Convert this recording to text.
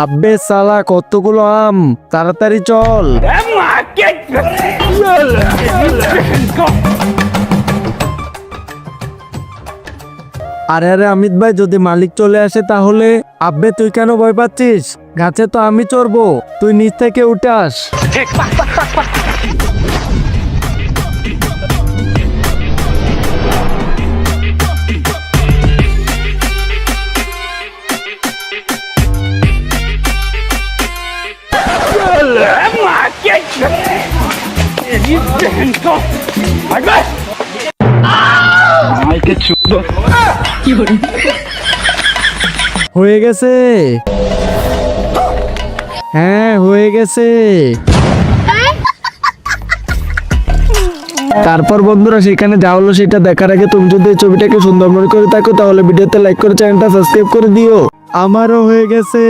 আব্বে সালা কতগুলো আম, তাড়াতাড়ি চল। আরে আরে অমিত ভাই, যদি মালিক চলে আসে তাহলে? আব্বে তুই কেন ভয় পাচ্ছিস? গাছে তো আমি চড়বো, তুই নিচ থেকে উঠে আস। হয়ে গেছে, হ্যাঁ হয়ে গেছে। তারপর বন্ধুরা সেখানে যা হলো সেটা দেখার আগে তুমি যদি এই ছবিটাকে সুন্দর মনে করে থাকো তাহলে ভিডিওতে লাইক করে চ্যানেলটা সাবস্ক্রাইব করে দিও। আমারও হয়ে গেছে।